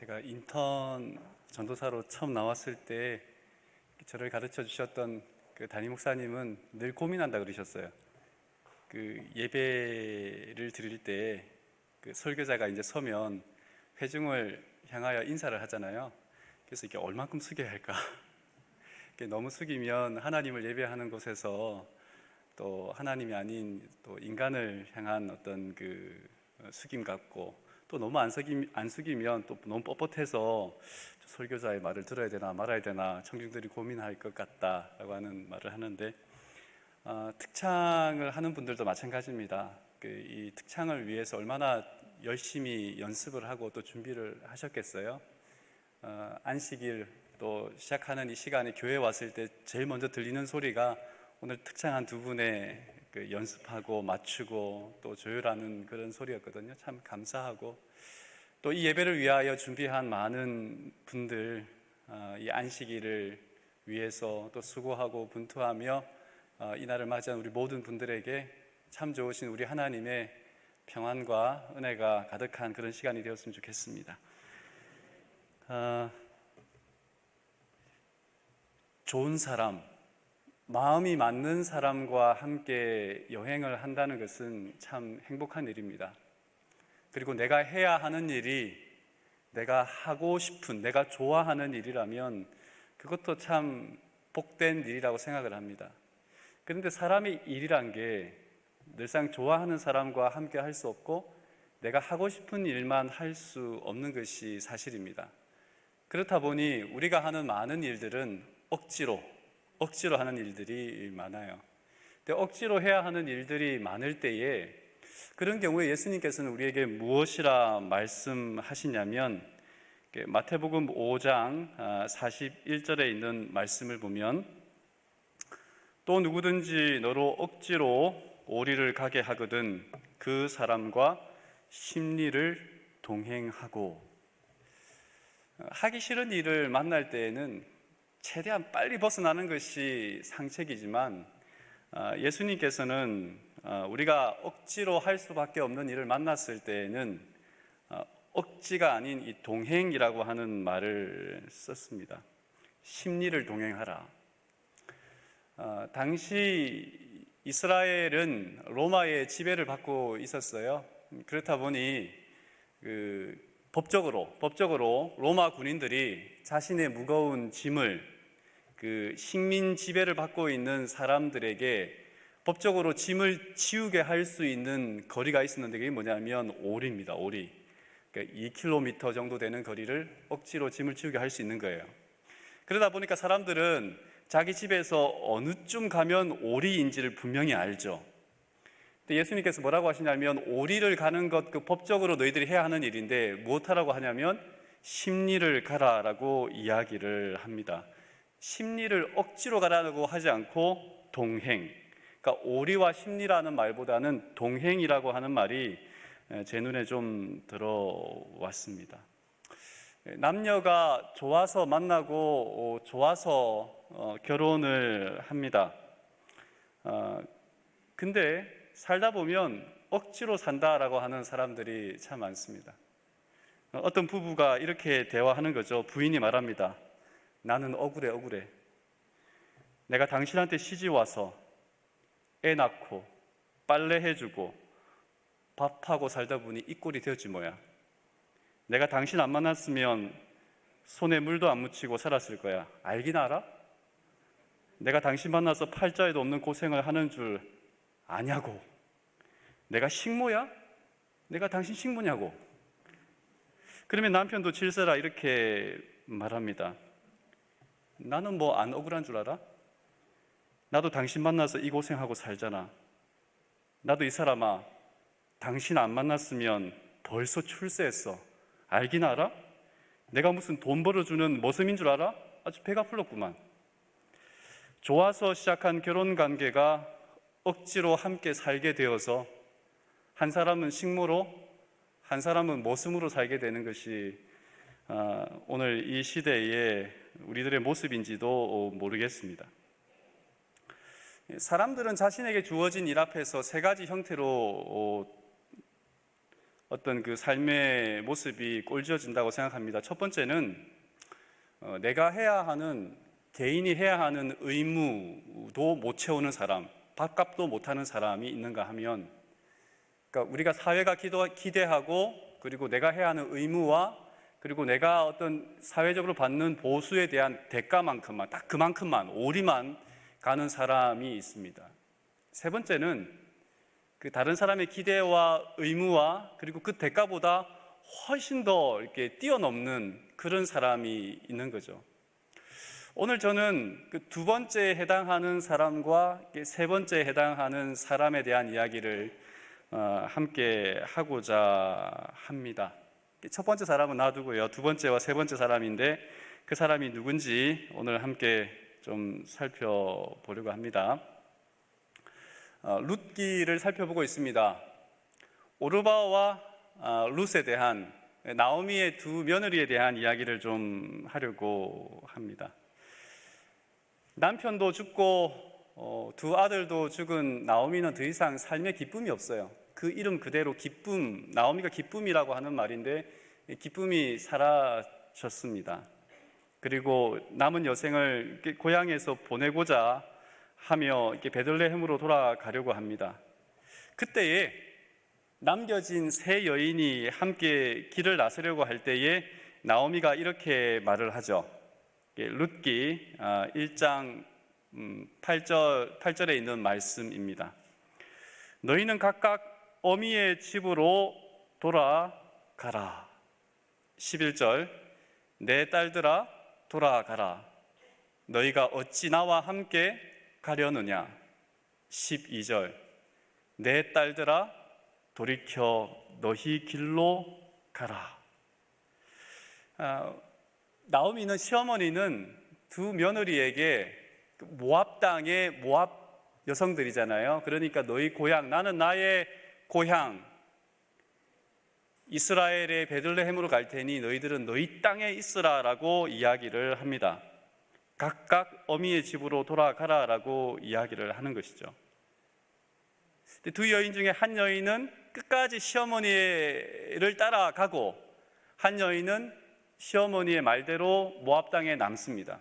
제가 인턴 전도사로 처음 나왔을 때 저를 가르쳐 주셨던 그 담임 목사님은 늘 고민한다 그러셨어요. 그 예배를 드릴 때 그 설교자가 이제 서면 회중을 향하여 인사를 하잖아요. 그래서 이게 얼만큼 숙여야 할까? 이게 너무 숙이면 하나님을 예배하는 곳에서 또 하나님이 아닌 또 인간을 향한 어떤 그 숙임 같고, 또 너무 안 숙이면 또 너무 뻣뻣해서 설교자의 말을 들어야 되나 말아야 되나 청중들이 고민할 것 같다라고 하는 말을 하는데, 특창을 하는 분들도 마찬가지입니다. 이 특창을 위해서 얼마나 열심히 연습을 하고 또 준비를 하셨겠어요. 안식일 또 시작하는 이 시간에 교회에 왔을 때 제일 먼저 들리는 소리가 오늘 특창한 두 분의 그 연습하고 맞추고 또 조율하는 그런 소리였거든요. 참 감사하고, 또 이 예배를 위하여 준비한 많은 분들, 이 안식일을 위해서 또 수고하고 분투하며 이날을 맞이한 우리 모든 분들에게 참 좋으신 우리 하나님의 평안과 은혜가 가득한 그런 시간이 되었으면 좋겠습니다. 좋은 사람, 마음이 맞는 사람과 함께 여행을 한다는 것은 참 행복한 일입니다. 그리고 내가 해야 하는 일이 내가 하고 싶은, 내가 좋아하는 일이라면 그것도 참 복된 일이라고 생각을 합니다. 그런데 사람의 일이란 게 늘상 좋아하는 사람과 함께 할 수 없고 내가 하고 싶은 일만 할 수 없는 것이 사실입니다. 그렇다 보니 우리가 하는 많은 일들은 억지로 하는 일들이 많아요. 근데 억지로 해야 하는 일들이 많을 때에, 그런 경우에 예수님께서는 우리에게 무엇이라 말씀하시냐면, 마태복음 5장 41절에 있는 말씀을 보면, 또 누구든지 너로 억지로 오리를 가게 하거든 그 사람과 심리를 동행하고. 하기 싫은 일을 만날 때에는 최대한 빨리 벗어나는 것이 상책이지만, 예수님께서는 우리가 억지로 할 수밖에 없는 일을 만났을 때에는 억지가 아닌 이 동행이라고 하는 말을 썼습니다. 심리를 동행하라. 당시 이스라엘은 로마의 지배를 받고 있었어요. 그렇다 보니 법적으로 로마 군인들이 자신의 무거운 짐을 식민 지배를 받고 있는 사람들에게 법적으로 짐을 치우게 할 수 있는 거리가 있었는데, 그게 뭐냐면 오리입니다. 오리. 그러니까 2km 정도 되는 거리를 억지로 짐을 치우게 할 수 있는 거예요. 그러다 보니까 사람들은 자기 집에서 어느쯤 가면 오리인지를 분명히 알죠. 근데 예수님께서 뭐라고 하시냐면, 오리를 가는 것, 그 법적으로 너희들이 해야 하는 일인데 무엇하라고 하냐면 심리를 가라라고 이야기를 합니다. 심리를 억지로 가라고 하지 않고 동행, 그러니까 오리와 심리라는 말보다는 동행이라고 하는 말이 제 눈에 좀 들어왔습니다. 남녀가 좋아서 만나고 좋아서 결혼을 합니다. 근데 살다 보면 억지로 산다라고 하는 사람들이 참 많습니다. 어떤 부부가 이렇게 대화하는 거죠. 부인이 말합니다. 나는 억울해. 내가 당신한테 시집 와서 애 낳고 빨래 해주고 밥하고 살다 보니 이 꼴이 되었지 뭐야. 내가 당신 안 만났으면 손에 물도 안 묻히고 살았을 거야. 알긴 알아? 내가 당신 만나서 팔자에도 없는 고생을 하는 줄 아냐고. 내가 식모야? 내가 당신 식모냐고. 그러면 남편도 질서라 이렇게 말합니다. 나는 뭐 안 억울한 줄 알아? 나도 당신 만나서 이 고생하고 살잖아. 나도 이 사람아, 당신 안 만났으면 벌써 출세했어. 알긴 알아? 내가 무슨 돈 벌어주는 머슴인 줄 알아? 아주 배가 불렀구만. 좋아서 시작한 결혼 관계가 억지로 함께 살게 되어서 한 사람은 식모로, 한 사람은 머슴으로 살게 되는 것이 오늘 이 시대의 우리들의 모습인지도 모르겠습니다. 사람들은 자신에게 주어진 일 앞에서 세 가지 형태로 어떤 그 삶의 모습이 꼴지어진다고 생각합니다. 첫 번째는 내가 해야 하는, 개인이 해야 하는 의무도 못 채우는 사람, 밥값도 못하는 사람이 있는가 하면, 그러니까 우리가 사회가 기대하고, 그리고 내가 해야 하는 의무와, 그리고 내가 어떤 사회적으로 받는 보수에 대한 대가만큼만, 딱 그만큼만, 오리만 가는 사람이 있습니다. 세 번째는 그 다른 사람의 기대와 의무와, 그리고 그 대가보다 훨씬 더 이렇게 뛰어넘는 그런 사람이 있는 거죠. 오늘 저는 그 두 번째에 해당하는 사람과 세 번째에 해당하는 사람에 대한 이야기를 함께 하고자 합니다. 첫 번째 사람은 놔두고요, 두 번째와 세 번째 사람인데 그 사람이 누군지 오늘 함께 좀 살펴보려고 합니다. 룻기를 살펴보고 있습니다. 오르바와 룻에 대한, 나오미의 두 며느리에 대한 이야기를 좀 하려고 합니다. 남편도 죽고 두 아들도 죽은 나오미는 더 이상 삶의 기쁨이 없어요. 그 이름 그대로 기쁨, 나오미가 기쁨이라고 하는 말인데 기쁨이 사라졌습니다. 그리고 남은 여생을 고향에서 보내고자 하며 이렇게 베들레헴으로 돌아가려고 합니다. 그때에 남겨진 세 여인이 함께 길을 나서려고 할 때에 나오미가 이렇게 말을 하죠. 룻기 1장 8절에 있는 말씀입니다. 너희는 각각 어미의 집으로 돌아가라. 11절, 내 딸들아 돌아가라. 너희가 어찌 나와 함께 가려느냐. 12절, 내 딸들아 돌이켜 너희 길로 가라. 나오미는, 시어머니는 두 며느리에게 모압 땅의 모압 여성들이잖아요. 그러니까 너희 고향, 나는 나의 고향 이스라엘의 베들레헴으로 갈 테니 너희들은 너희 땅에 있으라라고 이야기를 합니다. 각각 어미의 집으로 돌아가라라고 이야기를 하는 것이죠. 두 여인 중에 한 여인은 끝까지 시어머니를 따라가고 한 여인은 시어머니의 말대로 모압 땅에 남습니다.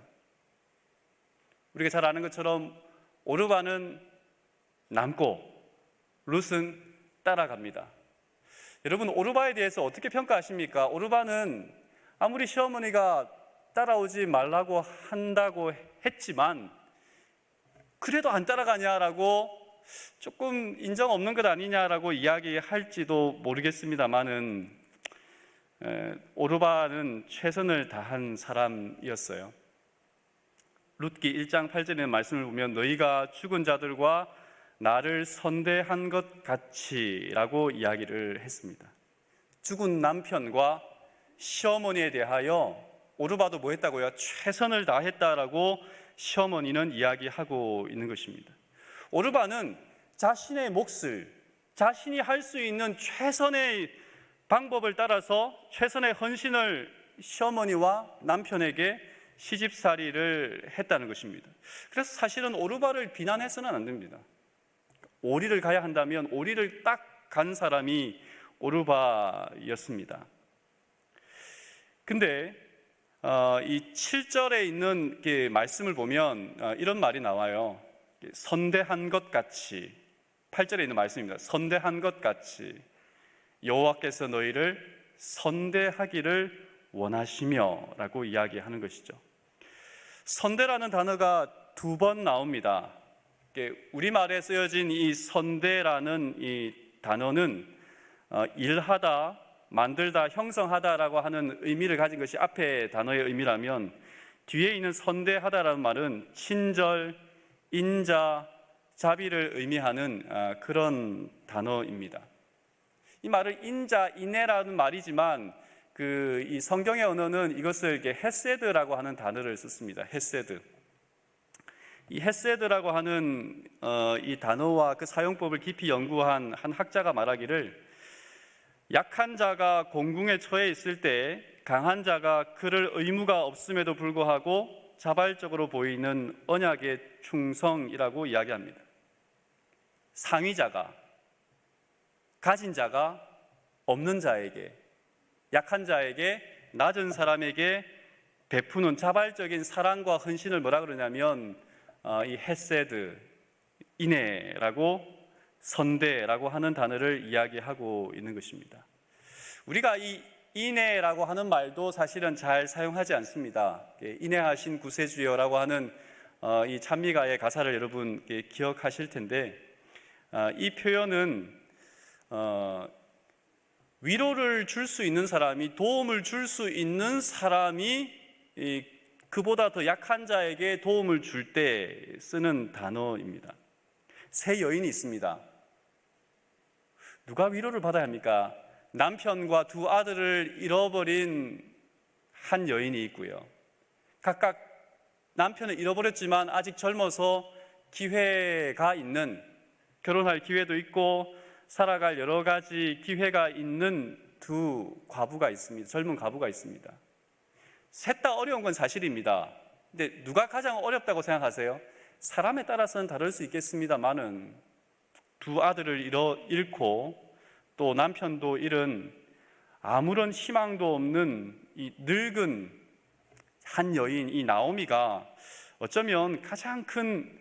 우리가 잘 아는 것처럼 오르바는 남고 룻은 따라갑니다. 여러분, 오르바에 대해서 어떻게 평가하십니까? 오르바는 아무리 시어머니가 따라오지 말라고 한다고 했지만 그래도 안 따라가냐라고 조금 인정 없는 것 아니냐라고 이야기할지도 모르겠습니다만은 오르바는 최선을 다한 사람이었어요. 룻기 1장 8절의 말씀을 보면 너희가 죽은 자들과 나를 선대한 것 같이라고 이야기를 했습니다. 죽은 남편과 시어머니에 대하여 오르바도 뭐 했다고요? 최선을 다했다라고 시어머니는 이야기하고 있는 것입니다. 오르바는 자신의 몫을, 자신이 할 수 있는 최선의 방법을 따라서 최선의 헌신을 시어머니와 남편에게 시집살이를 했다는 것입니다. 그래서 사실은 오르바를 비난해서는 안 됩니다. 오리를 가야 한다면 오리를 딱 간 사람이 오르바였습니다. 근데 이 7절에 있는 말씀을 보면 이런 말이 나와요. 선대한 것 같이, 8절에 있는 말씀입니다. 선대한 것 같이 여호와께서 너희를 선대하기를 원하시며 라고 이야기하는 것이죠. 선대라는 단어가 두 번 나옵니다. 우리말에 쓰여진 이 선대라는 이 단어는 일하다, 만들다, 형성하다라고 하는 의미를 가진 것이 앞에 단어의 의미라면 뒤에 있는 선대하다라는 말은 친절, 인자, 자비를 의미하는 그런 단어입니다. 이 말은 인자, 인애라는 말이지만 이 성경의 언어는 이것을 이렇게 헤세드라고 하는 단어를 썼습니다. 헤세드. 이 헤세드라고 하는 이 단어와 그 사용법을 깊이 연구한 한 학자가 말하기를 약한 자가 공궁에 처해 있을 때 강한 자가 그를 의무가 없음에도 불구하고 자발적으로 보이는 언약의 충성이라고 이야기합니다. 상위자가, 가진 자가 없는 자에게, 약한 자에게, 낮은 사람에게 베푸는 자발적인 사랑과 헌신을 뭐라 그러냐면 이 헤세드, 인애라고, 선대라고 하는 단어를 이야기하고 있는 것입니다. 우리가 이 인애라고 하는 말도 사실은 잘 사용하지 않습니다. 인애하신 구세주여라고 하는 이 찬미가의 가사를 여러분 기억하실 텐데, 이 표현은 위로를 줄 수 있는 사람이, 도움을 줄 수 있는 사람이 그보다 더 약한 자에게 도움을 줄 때 쓰는 단어입니다. 세 여인이 있습니다. 누가 위로를 받아야 합니까? 남편과 두 아들을 잃어버린 한 여인이 있고요. 각각 남편을 잃어버렸지만 아직 젊어서 기회가 있는, 결혼할 기회도 있고 살아갈 여러 가지 기회가 있는 두 과부가 있습니다. 젊은 과부가 있습니다. 셋 다 어려운 건 사실입니다. 근데 누가 가장 어렵다고 생각하세요? 사람에 따라서는 다를 수 있겠습니다만은 두 아들을 잃고 또 남편도 잃은 아무런 희망도 없는 이 늙은 한 여인, 이 나오미가 어쩌면 가장 큰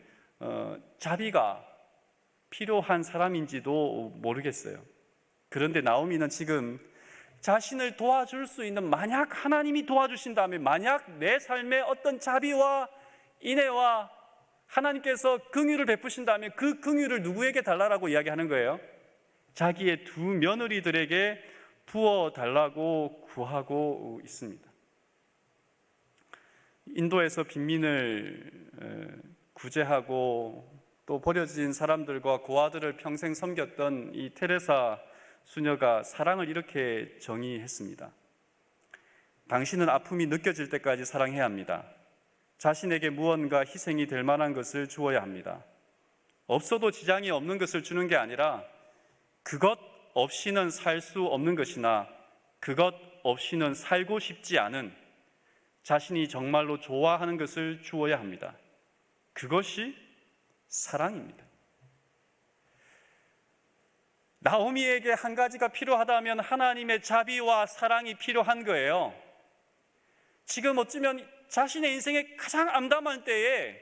자비가 필요한 사람인지도 모르겠어요. 그런데 나오미는 지금 자신을 도와줄 수 있는, 만약 하나님이 도와주신다면, 만약 내 삶에 어떤 자비와 인애와 하나님께서 긍휼을 베푸신다면 그 긍휼을 누구에게 달라고 이야기하는 거예요? 자기의 두 며느리들에게 부어달라고 구하고 있습니다. 인도에서 빈민을 구제하고 또 버려진 사람들과 고아들을 평생 섬겼던 이 테레사 수녀가 사랑을 이렇게 정의했습니다. 당신은 아픔이 느껴질 때까지 사랑해야 합니다. 자신에게 무언가 희생이 될 만한 것을 주어야 합니다. 없어도 지장이 없는 것을 주는 게 아니라 그것 없이는 살 수 없는 것이나 그것 없이는 살고 싶지 않은, 자신이 정말로 좋아하는 것을 주어야 합니다. 그것이 사랑입니다. 나오미에게 한 가지가 필요하다면 하나님의 자비와 사랑이 필요한 거예요. 지금 어쩌면 자신의 인생에 가장 암담한 때에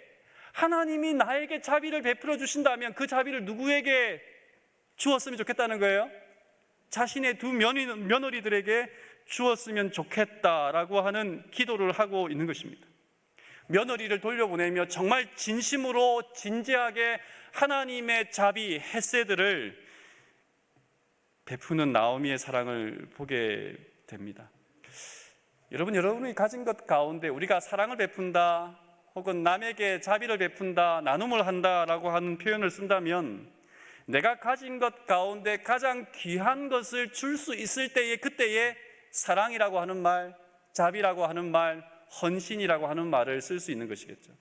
하나님이 나에게 자비를 베풀어 주신다면 그 자비를 누구에게 주었으면 좋겠다는 거예요? 자신의 두 며느리들에게 주었으면 좋겠다라고 하는 기도를 하고 있는 것입니다. 며느리를 돌려보내며 정말 진심으로 진지하게 하나님의 자비, 헤세드를 베푸는 나오미의 사랑을 보게 됩니다. 여러분이 가진 것 가운데 우리가 사랑을 베푼다, 혹은 남에게 자비를 베푼다, 나눔을 한다라고 하는 표현을 쓴다면, 내가 가진 것 가운데 가장 귀한 것을 줄 수 있을 때에, 그때에 사랑이라고 하는 말, 자비라고 하는 말, 헌신이라고 하는 말을 쓸 수 있는 것이겠죠.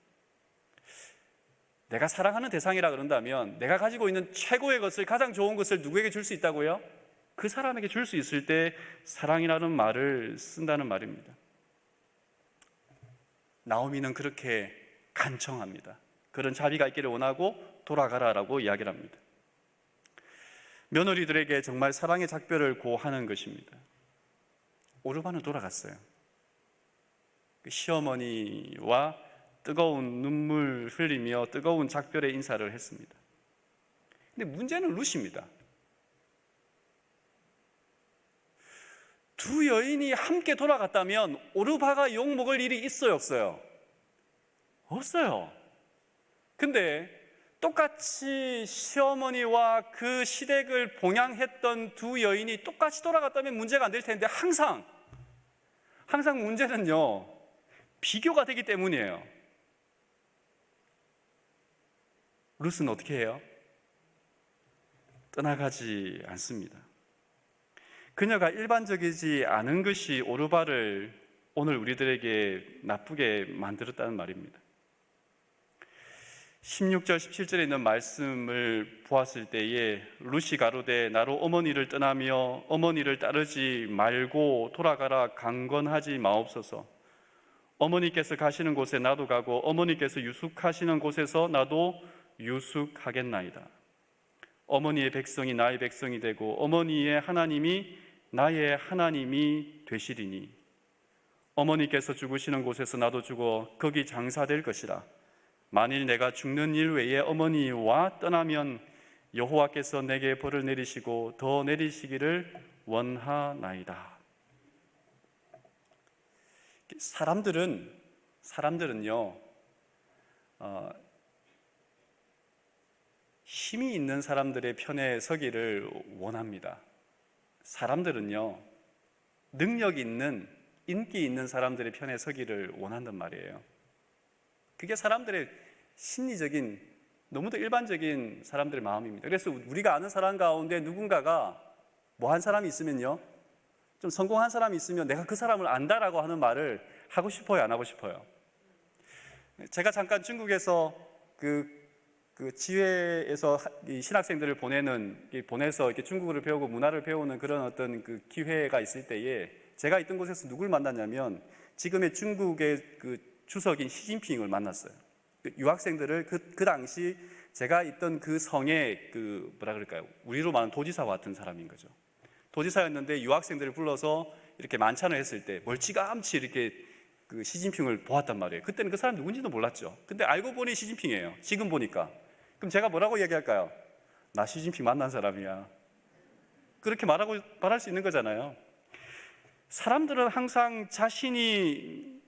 내가 사랑하는 대상이라 그런다면 내가 가지고 있는 최고의 것을, 가장 좋은 것을 누구에게 줄 수 있다고요? 그 사람에게 줄 수 있을 때 사랑이라는 말을 쓴다는 말입니다. 나오미는 그렇게 간청합니다. 그런 자비가 있기를 원하고 돌아가라라고 이야기를 합니다. 며느리들에게 정말 사랑의 작별을 고하는 것입니다. 오르반은 돌아갔어요. 시어머니와 뜨거운 눈물 흘리며 뜨거운 작별의 인사를 했습니다. 근데 문제는 룻입니다. 두 여인이 함께 돌아갔다면 오르바가 욕먹을 일이 있어요, 없어요? 없어요. 근데 똑같이 시어머니와 그 시댁을 봉양했던 두 여인이 똑같이 돌아갔다면 문제가 안 될 텐데, 항상 문제는요, 비교가 되기 때문이에요. 룻은 어떻게 해요? 떠나가지 않습니다. 그녀가 일반적이지 않은 것이 오르바를 오늘 우리들에게 나쁘게 만들었다는 말입니다. 16절 17절에 있는 말씀을 보았을 때에 룻이 가로되 나로 어머니를 떠나며 어머니를 따르지 말고 돌아가라 강건하지 마옵소서. 어머니께서 가시는 곳에 나도 가고 어머니께서 유숙하시는 곳에서 나도 유숙하겠나이다. 어머니의 백성이 나의 백성이 되고 어머니의 하나님이 나의 하나님이 되시리니 어머니께서 죽으시는 곳에서 나도 죽어 거기 장사될 것이라. 만일 내가 죽는 일 외에 어머니와 떠나면 여호와께서 내게 벌을 내리시고 더 내리시기를 원하나이다. 사람들은요, 힘이 있는 사람들의 편에 서기를 원합니다. 사람들은요, 능력 있는, 인기 있는 사람들의 편에 서기를 원한단 말이에요. 그게 사람들의 심리적인, 너무도 일반적인 사람들의 마음입니다. 그래서 우리가 아는 사람 가운데 누군가가 뭐 한 사람이 있으면요, 좀 성공한 사람이 있으면 내가 그 사람을 안다라고 하는 말을 하고 싶어요, 안 하고 싶어요? 제가 잠깐 중국에서 그 지회에서 신학생들을 보내서 이렇게 중국어를 배우고 문화를 배우는 그런 어떤 그 기회가 있을 때에 제가 있던 곳에서 누굴 만났냐면 지금의 중국의 그 주석인 시진핑을 만났어요. 유학생들을 그 당시 제가 있던 그 성의 그 뭐라 그럴까요? 우리로 말하는 도지사와 같은 사람인 거죠. 도지사였는데 유학생들을 불러서 이렇게 만찬을 했을 때 멀찌감치 이렇게 그 시진핑을 보았단 말이에요. 그때는 그 사람 누군지도 몰랐죠. 근데 알고 보니 시진핑이에요. 지금 보니까. 그럼 제가 뭐라고 얘기할까요? 나 시진핑 만난 사람이야. 그렇게 말할 수 있는 거잖아요. 사람들은 항상 자신이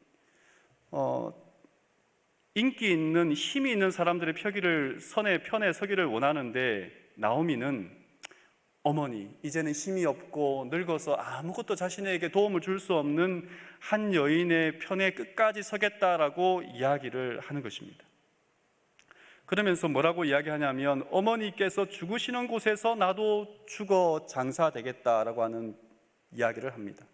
인기 있는, 힘이 있는 사람들의 편에 서기를 원하는데, 나오미는 어머니, 이제는 힘이 없고 늙어서 아무것도 자신에게 도움을 줄 수 없는 한 여인의 편에 끝까지 서겠다라고 이야기를 하는 것입니다. 그러면서 뭐라고 이야기하냐면 어머니께서 죽으시는 곳에서 나도 죽어 장사되겠다라고 하는 이야기를 합니다.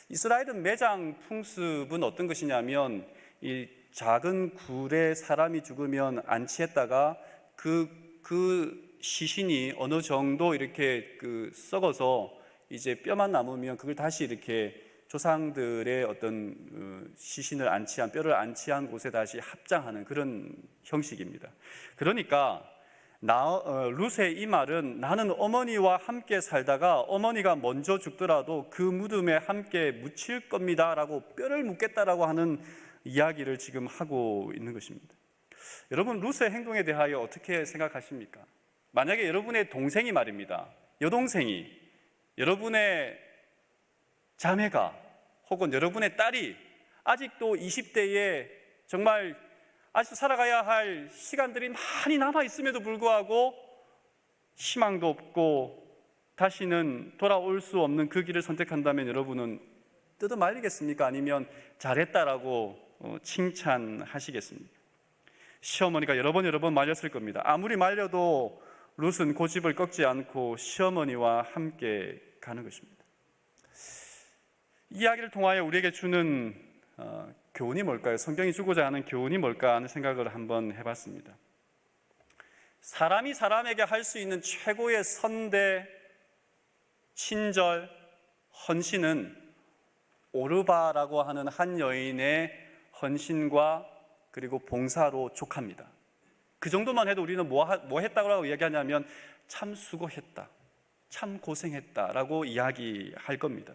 이스라엘은 매장 풍습은 어떤 것이냐면 이 작은 굴에 사람이 죽으면 안치했다가 그 시신이 어느 정도 이렇게 썩어서 이제 뼈만 남으면 그걸 다시 이렇게 조상들의 어떤 시신을 안치한, 뼈를 안치한 곳에 다시 합장하는 그런 형식입니다. 그러니까 룻의 이 말은 나는 어머니와 함께 살다가 어머니가 먼저 죽더라도 그 무덤에 함께 묻힐 겁니다 라고 뼈를 묻겠다라고 하는 이야기를 지금 하고 있는 것입니다. 여러분, 룻의 행동에 대하여 어떻게 생각하십니까? 만약에 여러분의 동생이 말입니다, 여동생이, 여러분의 자매가 혹은 여러분의 딸이 아직도 20대에 정말 아직도 살아가야 할 시간들이 많이 남아있음에도 불구하고 희망도 없고 다시는 돌아올 수 없는 그 길을 선택한다면 여러분은 뜯어 말리겠습니까? 아니면 잘했다라고 칭찬하시겠습니까? 시어머니가 여러 번 말렸을 겁니다. 아무리 말려도 룻은 고집을 꺾지 않고 시어머니와 함께 가는 것입니다. 이 이야기를 통하여 우리에게 주는 교훈이 뭘까요? 성경이 주고자 하는 교훈이 뭘까 하는 생각을 한번 해봤습니다. 사람이 사람에게 할 수 있는 최고의 선대, 친절, 헌신은 오르바라고 하는 한 여인의 헌신과 그리고 봉사로 족합니다. 그 정도만 해도 우리는 뭐 했다고 이야기하냐면 참 수고했다, 참 고생했다라고 이야기할 겁니다.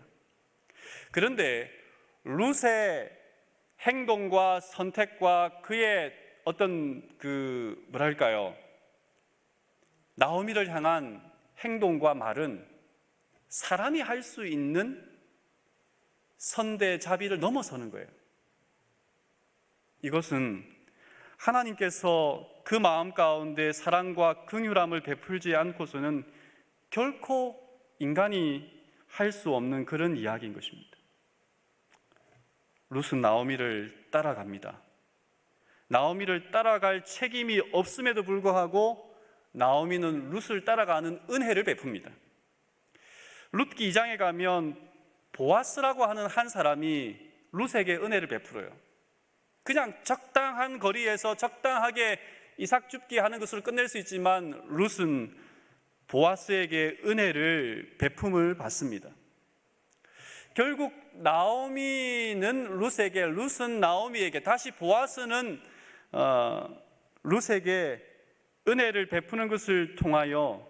그런데 룻의 행동과 선택과 그의 어떤 나오미를 향한 행동과 말은 사람이 할 수 있는 선대 자비를 넘어서는 거예요. 이것은 하나님께서 그 마음 가운데 사랑과 긍휼함을 베풀지 않고서는 결코 인간이 할 수 없는 그런 이야기인 것입니다. 룻은 나오미를 따라갑니다. 나오미를 따라갈 책임이 없음에도 불구하고 나오미는 룻을 따라가는 은혜를 베풉니다. 룻기 2장에 가면 보아스라고 하는 한 사람이 룻에게 은혜를 베풀어요. 그냥 적당한 거리에서 적당하게 이삭 줍기 하는 것으로 끝낼 수 있지만 룻은 보아스에게 은혜를 베품을 받습니다. 결국 나오미는 룻에게, 룻은 나오미에게, 다시 보아스는 룻에게 은혜를 베푸는 것을 통하여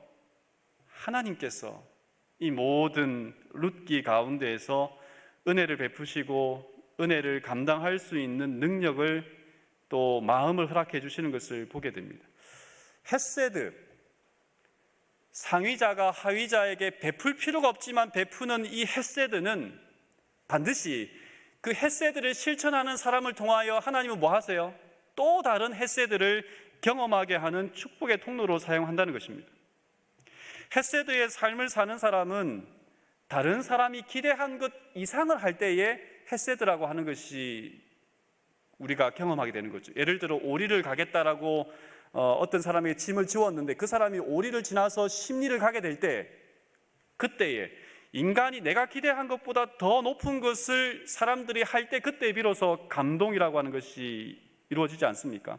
하나님께서 이 모든 룻기 가운데에서 은혜를 베푸시고 은혜를 감당할 수 있는 능력을 또 마음을 허락해 주시는 것을 보게 됩니다. 헤세드, 상위자가 하위자에게 베풀 필요가 없지만 베푸는 이 헤세드는 반드시 그 헤세드를 실천하는 사람을 통하여 하나님은 뭐 하세요? 또 다른 헤세드를 경험하게 하는 축복의 통로로 사용한다는 것입니다. 헤세드의 삶을 사는 사람은 다른 사람이 기대한 것 이상을 할 때에 헤세드라고 하는 것이 우리가 경험하게 되는 거죠. 예를 들어 오리를 가겠다라고 어떤 사람에게 짐을 지웠는데 그 사람이 오리를 지나서 십리를 가게 될 때, 그때에 인간이 내가 기대한 것보다 더 높은 것을 사람들이 할 때, 그때 비로소 감동이라고 하는 것이 이루어지지 않습니까?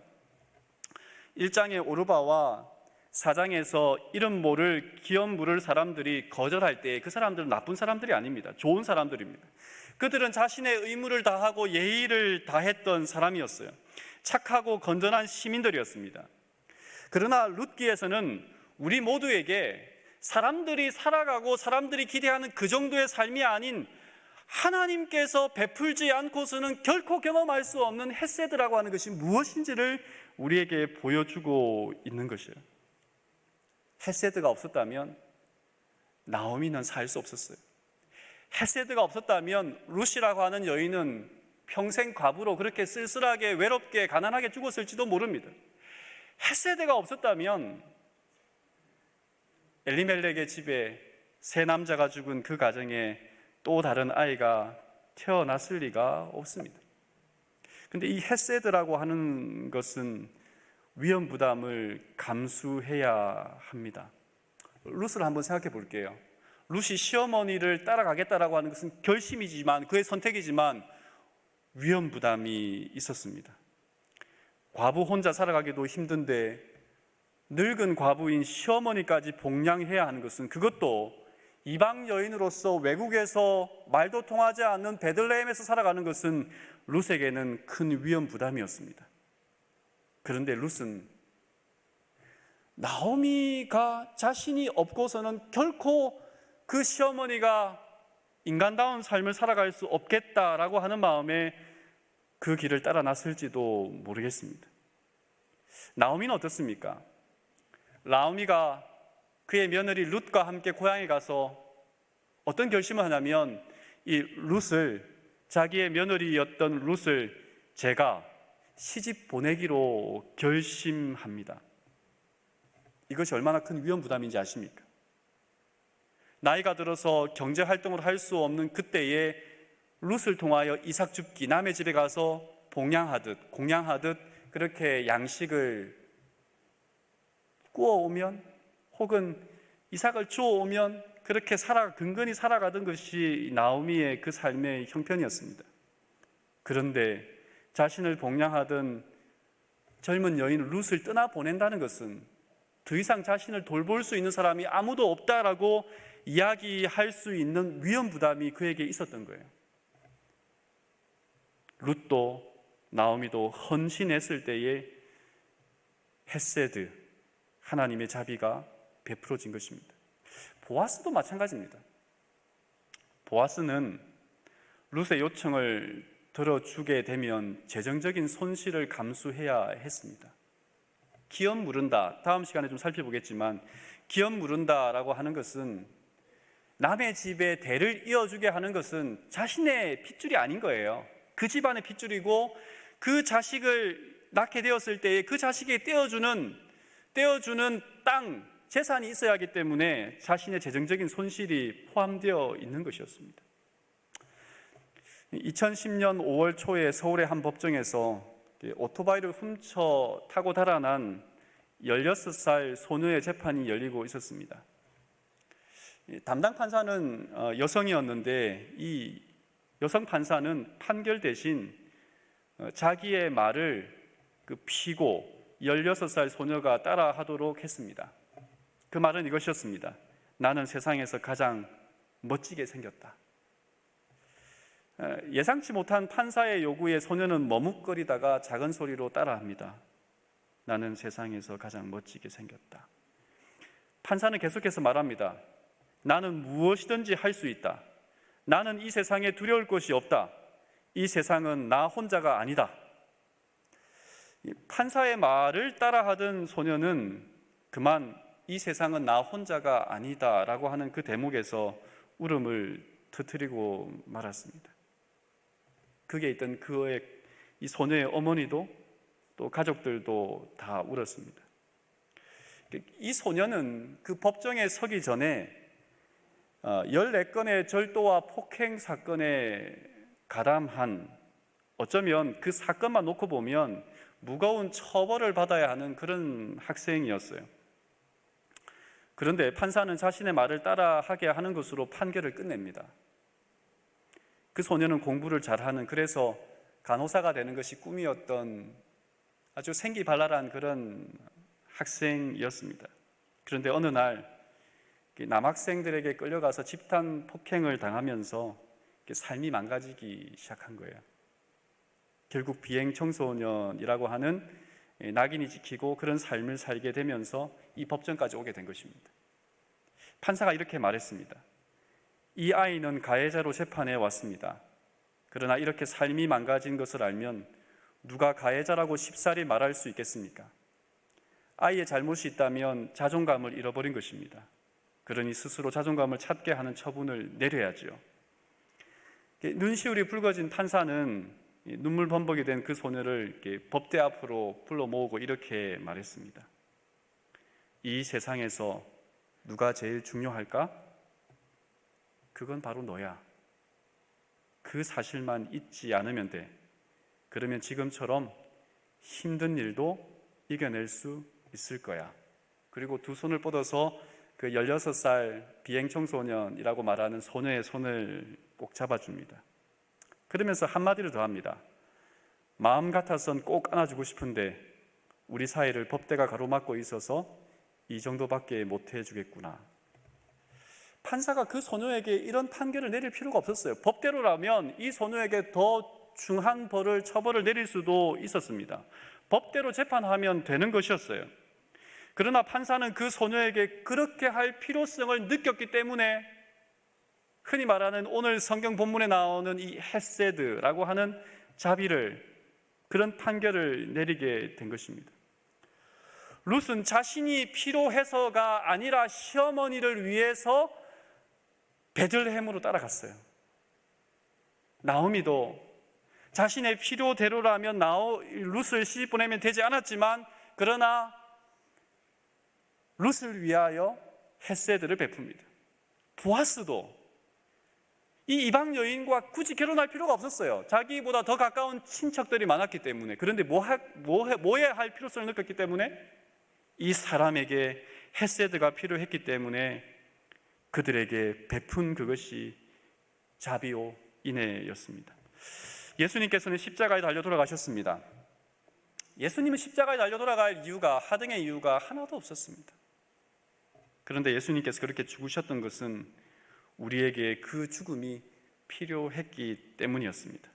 1장의 오르바와 4장에서 이름 모를 기업 물을 사람들이 거절할 때 그 사람들은 나쁜 사람들이 아닙니다. 좋은 사람들입니다. 그들은 자신의 의무를 다하고 예의를 다했던 사람이었어요. 착하고 건전한 시민들이었습니다. 그러나 룻기에서는 우리 모두에게 사람들이 살아가고 사람들이 기대하는 그 정도의 삶이 아닌 하나님께서 베풀지 않고서는 결코 경험할 수 없는 헤세드라고 하는 것이 무엇인지를 우리에게 보여주고 있는 것이에요. 헤세드가 없었다면 나오미는 살 수 없었어요. 헤세드가 없었다면 룻이라고 하는 여인은 평생 과부로 그렇게 쓸쓸하게 외롭게 가난하게 죽었을지도 모릅니다. 헤세드가 없었다면 엘리멜렉의 집에 세 남자가 죽은 그 가정에 또 다른 아이가 태어났을 리가 없습니다. 그런데 이 헤세드라고 하는 것은 위험 부담을 감수해야 합니다. 룻을 한번 생각해 볼게요. 룻이 시어머니를 따라가겠다라고 하는 것은 결심이지만, 그의 선택이지만 위험 부담이 있었습니다. 과부 혼자 살아가기도 힘든데 늙은 과부인 시어머니까지 복양해야 하는 것은, 그것도 이방 여인으로서 외국에서 말도 통하지 않는 베들레헴에서 살아가는 것은 룻에게는 큰 위험 부담이었습니다. 그런데 룻은 나오미가 자신이 없고서는 결코 그 시어머니가 인간다운 삶을 살아갈 수 없겠다라고 하는 마음에 그 길을 따라 났을지도 모르겠습니다. 나오미는 어떻습니까? 나오미가 그의 며느리 룻과 함께 고향에 가서 어떤 결심을 하냐면, 이 룻을, 자기의 며느리였던 룻을 제가 시집 보내기로 결심합니다. 이것이 얼마나 큰 위험 부담인지 아십니까? 나이가 들어서 경제 활동을 할 수 없는 그때에 룻을 통하여 이삭 줍기, 남의 집에 가서 봉양하듯 공양하듯 그렇게 양식을 구워오면, 혹은 이삭을 주워오면 그렇게 근근히 살아가던 것이 나오미의 그 삶의 형편이었습니다. 그런데 자신을 봉양하던 젊은 여인 룻을 떠나보낸다는 것은 더 이상 자신을 돌볼 수 있는 사람이 아무도 없다라고 이야기할 수 있는 위험 부담이 그에게 있었던 거예요. 룻도 나오미도 헌신했을 때에 헤세드, 하나님의 자비가 베풀어진 것입니다. 보아스도 마찬가지입니다. 보아스는 룻의 요청을 들어주게 되면 재정적인 손실을 감수해야 했습니다. 기업 물은다, 다음 시간에 좀 살펴보겠지만, 기업 물은다라고 하는 것은 남의 집에 대를 이어주게 하는 것은 자신의 핏줄이 아닌 거예요. 그 집안의 핏줄이고, 그 자식을 낳게 되었을 때에 그 자식에게 떼어주는 땅, 재산이 있어야 하기 때문에 자신의 재정적인 손실이 포함되어 있는 것이었습니다. 2010년 5월 초에 서울의 한 법정에서 오토바이를 훔쳐 타고 달아난 16살 소녀의 재판이 열리고 있었습니다. 담당 판사는 여성이었는데, 이 여성 판사는 판결 대신 자기의 말을 피고 16살 소녀가 따라하도록 했습니다. 그 말은 이것이었습니다. 나는 세상에서 가장 멋지게 생겼다. 예상치 못한 판사의 요구에 소녀는 머뭇거리다가 작은 소리로 따라합니다. 나는 세상에서 가장 멋지게 생겼다. 판사는 계속해서 말합니다. 나는 무엇이든지 할 수 있다. 나는 이 세상에 두려울 것이 없다. 이 세상은 나 혼자가 아니다. 판사의 말을 따라하던 소녀는 그만 이 세상은 나 혼자가 아니다라고 하는 그 대목에서 울음을 터뜨리고 말았습니다. 거기에 있던 그의 이 소녀의 어머니도 또 가족들도 다 울었습니다. 이 소녀는 그 법정에 서기 전에 14건의 절도와 폭행 사건에 가담한, 어쩌면 그 사건만 놓고 보면 무거운 처벌을 받아야 하는 그런 학생이었어요. 그런데 판사는 자신의 말을 따라하게 하는 것으로 판결을 끝냅니다. 그 소녀는 공부를 잘하는, 그래서 간호사가 되는 것이 꿈이었던 아주 생기발랄한 그런 학생이었습니다. 그런데 어느 날 남학생들에게 끌려가서 집단 폭행을 당하면서 삶이 망가지기 시작한 거예요. 결국 비행 청소년이라고 하는 낙인이 찍히고 그런 삶을 살게 되면서 이 법정까지 오게 된 것입니다. 판사가 이렇게 말했습니다. 이 아이는 가해자로 재판에 왔습니다. 그러나 이렇게 삶이 망가진 것을 알면 누가 가해자라고 쉽사리 말할 수 있겠습니까? 아이의 잘못이 있다면 자존감을 잃어버린 것입니다. 그러니 스스로 자존감을 찾게 하는 처분을 내려야죠. 눈시울이 붉어진 판사는 눈물 범벅이 된 그 소녀를 법대 앞으로 불러 모으고 이렇게 말했습니다. 이 세상에서 누가 제일 중요할까? 그건 바로 너야. 그 사실만 잊지 않으면 돼. 그러면 지금처럼 힘든 일도 이겨낼 수 있을 거야. 그리고 두 손을 뻗어서 그 16살 비행청소년이라고 말하는 소녀의 손을 꼭 잡아줍니다. 그러면서 한마디를 더 합니다. 마음 같아선 꼭 안아주고 싶은데 우리 사이를 법대가 가로막고 있어서 이 정도밖에 못 해주겠구나. 판사가 그 소녀에게 이런 판결을 내릴 필요가 없었어요. 법대로라면 이 소녀에게 더 중한 벌을, 처벌을 내릴 수도 있었습니다. 법대로 재판하면 되는 것이었어요. 그러나 판사는 그 소녀에게 그렇게 할 필요성을 느꼈기 때문에 흔히 말하는 오늘 성경 본문에 나오는 이 헤세드라고 하는 자비를, 그런 판결을 내리게 된 것입니다. 룻은 자신이 필요해서가 아니라 시어머니를 위해서 베들레헴으로 따라갔어요. 나오미도 자신의 필요대로라면 룻을 시집 보내면 되지 않았지만, 그러나 룻을 위하여 헤세드를 베풉니다. 보아스도 이 이방 여인과 굳이 결혼할 필요가 없었어요. 자기보다 더 가까운 친척들이 많았기 때문에. 그런데 뭐에 할 필요성을 느꼈기 때문에, 이 사람에게 헤세드가 필요했기 때문에 그들에게 베푼 그것이 자비요 인애였습니다. 예수님께서는 십자가에 달려 돌아가셨습니다. 예수님은 십자가에 달려 돌아갈 이유가, 하등의 이유가 하나도 없었습니다. 그런데 예수님께서 그렇게 죽으셨던 것은 우리에게 그 죽음이 필요했기 때문이었습니다.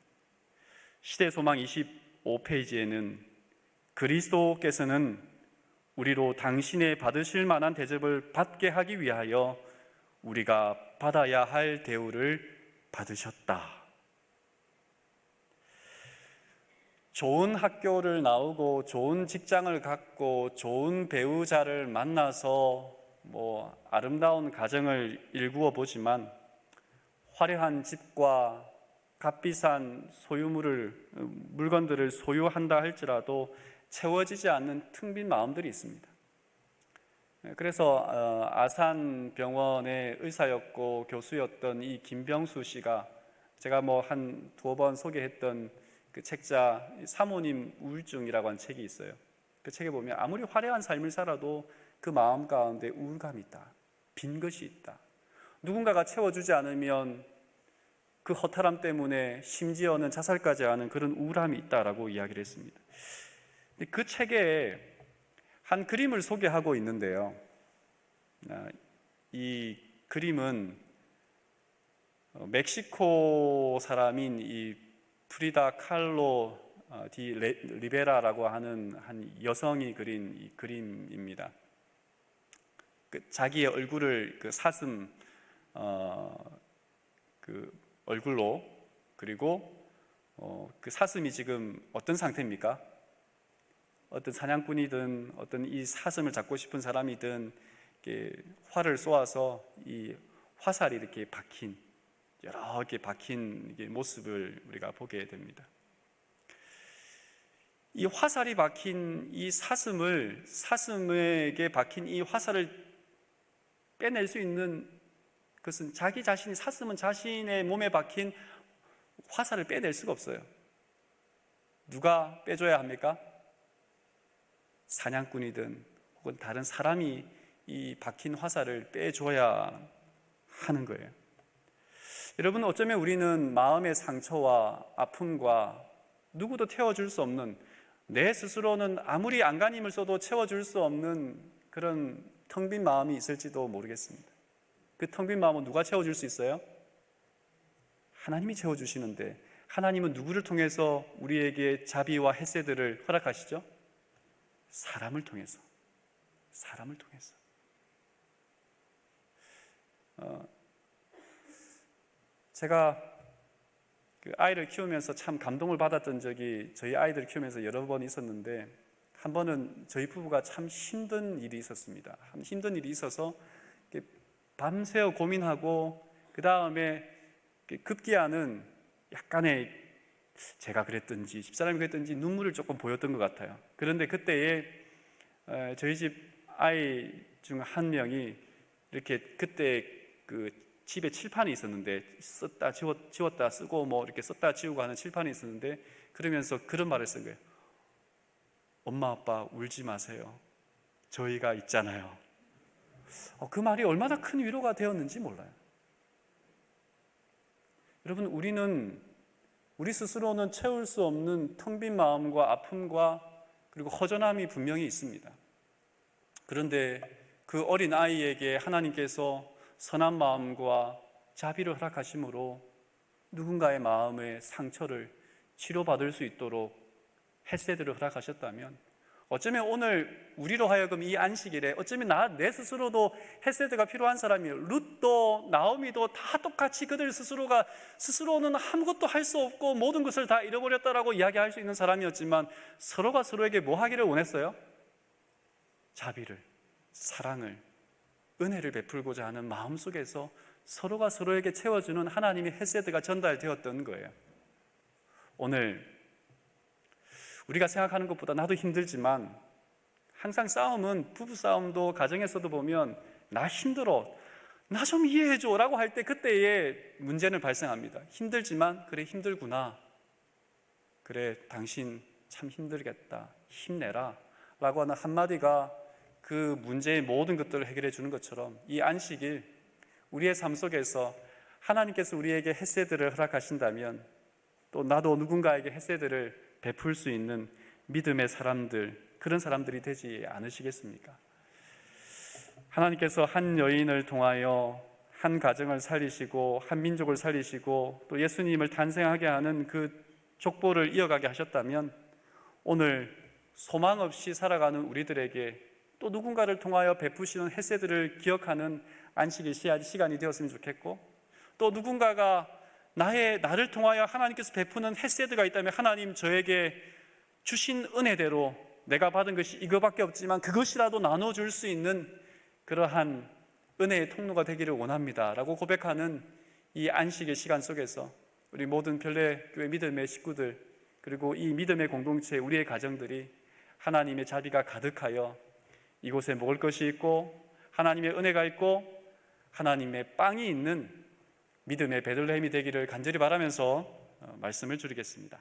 시대소망 25페이지에는 그리스도께서는 우리로 당신의 받으실 만한 대접을 받게 하기 위하여 우리가 받아야 할 대우를 받으셨다. 좋은 학교를 나오고 좋은 직장을 갖고 좋은 배우자를 만나서 아름다운 가정을 일구어 보지만 화려한 집과 값비싼 물건들을 소유한다 할지라도 채워지지 않는 텅 빈 마음들이 있습니다. 그래서 아산병원의 의사였고 교수였던 이 김병수 씨가, 제가 한 두어 번 소개했던 그 책자 사모님 우울증이라고 하는 책이 있어요. 그 책에 보면 아무리 화려한 삶을 살아도 그 마음 가운데 우울감이 있다. 빈 것이 있다. 누군가가 채워주지 않으면 그 허탈함 때문에 심지어는 자살까지 하는 그런 우울함이 있다라고 이야기를 했습니다. 그 책에 한 그림을 소개하고 있는데요. 이 그림은 멕시코 사람인 이 프리다 칼로 디 리베라라고 하는 한 여성이 그린 이 그림입니다. 자기의 얼굴을 그 사슴 그 얼굴로, 그리고 그 사슴이 지금 어떤 상태입니까? 어떤 사냥꾼이든 어떤 이 사슴을 잡고 싶은 사람이든 활을 쏘아서 이 화살이 이렇게 박힌, 여러 개 박힌 모습을 우리가 보게 됩니다. 이 화살이 박힌 이 사슴에게 박힌 이 화살을 빼낼 수 있는 것은 사슴은 자신의 몸에 박힌 화살을 빼낼 수가 없어요. 누가 빼줘야 합니까? 사냥꾼이든 혹은 다른 사람이 이 박힌 화살을 빼줘야 하는 거예요. 여러분, 어쩌면 우리는 마음의 상처와 아픔과 누구도 채워줄 수 없는, 내 스스로는 아무리 안간힘을 써도 채워줄 수 없는 그런 텅 빈 마음이 있을지도 모르겠습니다. 그 텅 빈 마음은 누가 채워줄 수 있어요? 하나님이 채워주시는데, 하나님은 누구를 통해서 우리에게 자비와 헤세드를 허락하시죠? 사람을 통해서. 제가 그 아이를 키우면서 참 감동을 받았던 적이 저희 아이들 키우면서 여러 번 있었는데, 한 번은 저희 부부가 참 힘든 일이 있었습니다. 힘든 일이 있어서 밤새워 고민하고, 그 다음에 급기야는 약간의, 제가 그랬든지 집사람이 그랬든지 눈물을 조금 보였던 것 같아요. 그런데 그때에 저희 집 아이 중 한 명이 이렇게, 그때 그 집에 칠판이 있었는데, 썼다 지웠다 쓰고 뭐 이렇게 썼다 지우고 하는 칠판이 있었는데, 그러면서 그런 말을 쓴 거예요. 엄마 아빠 울지 마세요, 저희가 있잖아요. 그 말이 얼마나 큰 위로가 되었는지 몰라요. 여러분, 우리 스스로는 채울 수 없는 텅 빈 마음과 아픔과 그리고 허전함이 분명히 있습니다. 그런데 그 어린 아이에게 하나님께서 선한 마음과 자비를 허락하심으로 누군가의 마음의 상처를 치료받을 수 있도록 헤세드를 허락하셨다면, 어쩌면 오늘 우리로 하여금 이 안식일에 어쩌면 내 스스로도 헤세드가 필요한 사람이에요. 룻도 나오미도 다 똑같이 그들 스스로는 아무것도 할 수 없고 모든 것을 다 잃어버렸다라고 이야기할 수 있는 사람이었지만, 서로가 서로에게 뭐 하기를 원했어요? 자비를, 사랑을, 은혜를 베풀고자 하는 마음 속에서 서로가 서로에게 채워주는 하나님의 헤세드가 전달되었던 거예요. 오늘 우리가 생각하는 것보다 나도 힘들지만, 항상 싸움은, 부부싸움도 가정에서도 보면 나 힘들어, 나 좀 이해해줘 라고 할 때 그때의 문제는 발생합니다. 힘들지만, 그래 힘들구나, 그래 당신 참 힘들겠다, 힘내라 라고 하는 한마디가 그 문제의 모든 것들을 해결해 주는 것처럼, 이 안식일 우리의 삶 속에서 하나님께서 우리에게 헤세드를 허락하신다면, 또 나도 누군가에게 헤세드를 베풀 수 있는 믿음의 사람들, 그런 사람들이 되지 않으시겠습니까? 하나님께서 한 여인을 통하여 한 가정을 살리시고 한 민족을 살리시고 또 예수님을 탄생하게 하는 그 족보를 이어가게 하셨다면, 오늘 소망 없이 살아가는 우리들에게 또 누군가를 통하여 베푸시는 헤세드를 기억하는 안식일 시간이 되었으면 좋겠고, 또 누군가가 나를 통하여 하나님께서 베푸는 헤세드가 있다면, 하나님 저에게 주신 은혜대로 내가 받은 것이 이거밖에 없지만 그것이라도 나눠줄 수 있는 그러한 은혜의 통로가 되기를 원합니다 라고 고백하는 이 안식의 시간 속에서 우리 모든 별내교회 믿음의 식구들, 그리고 이 믿음의 공동체, 우리의 가정들이 하나님의 자비가 가득하여 이곳에 먹을 것이 있고 하나님의 은혜가 있고 하나님의 빵이 있는 믿음의 베들레헴이 되기를 간절히 바라면서 말씀을 줄이겠습니다.